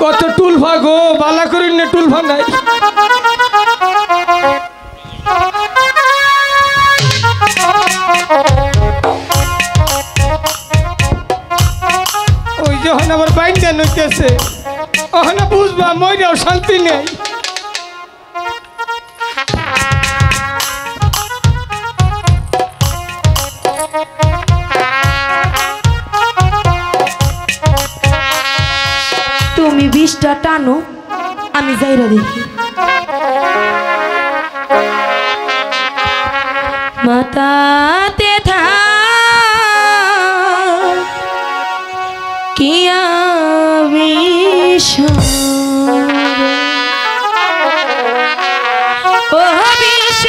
কত টুলফা গো বালা করিন না টুলফা নাই ওই যখন আবার বাইন্দা নইতেছে ওখানে বুঝবা মইরাও শান্তি নেই তুমি বিষটা টানো আমি যাইরা দেখি মাতাতে থা কিয়া বিষ ও বিষ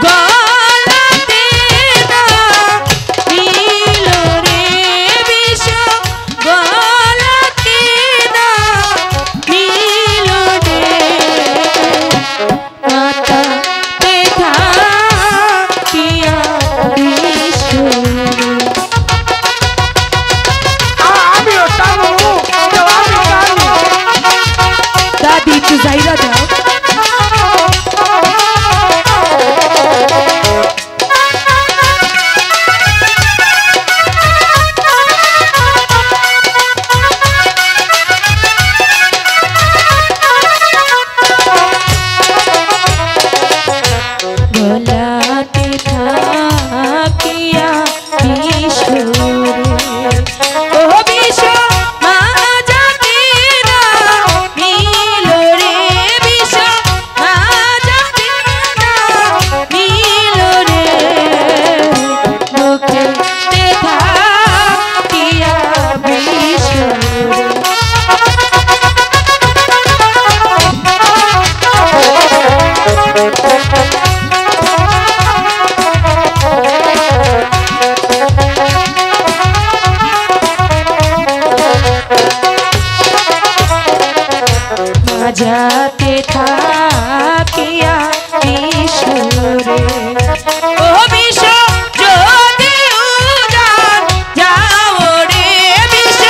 গলাতে না নীল রে বিষ গলাতে না নীল রে মাতাতে থা কিয়া বিষ দাদি একটু যাইরা দাও গলাতে থাকিয়া বিশুরে ও বিশ মা জাতি না নীল রে বিশ মা জাতি না নীল রে মুখে থাকিয়া বিশুরে যাতে থাকিয়া বিশুরে ও বিষ যদি উজান যাও রে বিষ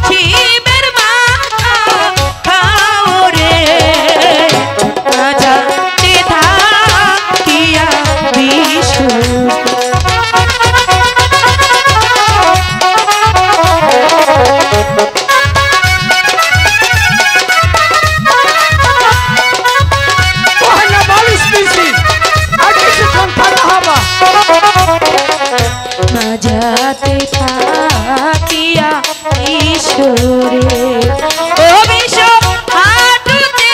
শিবের মাথা খাও রে যাতে থাকিয়া বিশুরে যাতে থাকিয়া ঈশ্বরে ও বিষ হাঁটুতে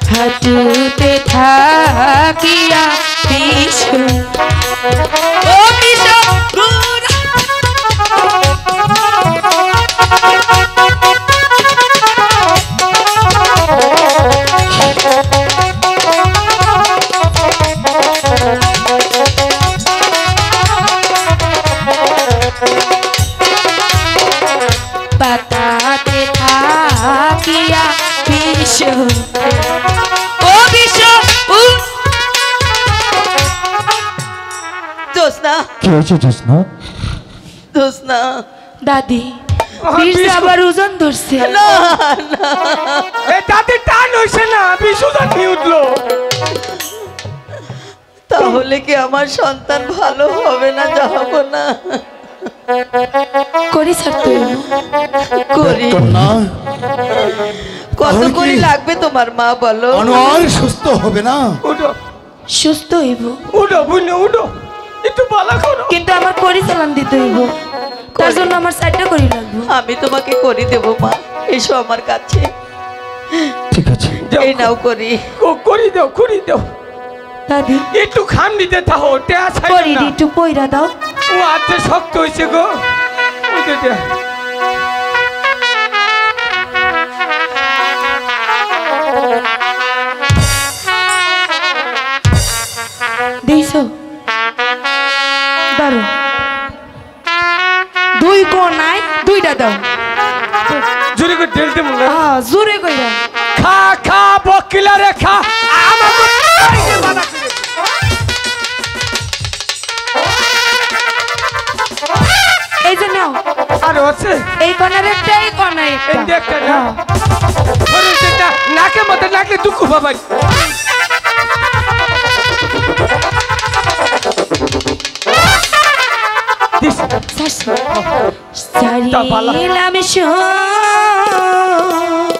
হাঁটুতে থাকিয়া বিষ ও বিষ পাতাতে থাকিয়া বিষ ও বিষ জোসনা কি হয়েছে জোসনা? জোসনা দাদি বিষ আবার ওজন ধরছে না না এ দাদি টান হইছে না বিশুদান নিয়ে উঠলো তাহলে কি আমার সন্তান ভালো হবে না যাবো না করি ছাড়তে করি না কত করে লাগবে তোমার মা বলো আনোয়ার সুস্থ হবে না উঠো সুস্থ হইব উঠো বুঝলে উঠো একটু বালা করো কিন্তু আমার করি চালান দিতে হইব তার জন্য আমার সাইডটা করি লাগবে আমি তোমাকে করে দেবো মা এসো আমার কাছে ঠিক আছে এই নাও করি করি দাও দাদি একটু খাম দিতে থাকো টেয়া ছাই করি না একটু পয়রা দাও ও আতে শক্ত হইছে গো ওই দে দিছো দারুন দুই কোনায় দুইটা দাও দেব না জোরে কইরা খা খা বকিলা রে খা আমাকে খাইতে মানা করে এই যে নাও আর আছে এই কোণার একটা এই কোণায় এই একটা দেখটা না ওরে সেটা নাকে মতে নাকে দুঃখ বাবা সারিলাম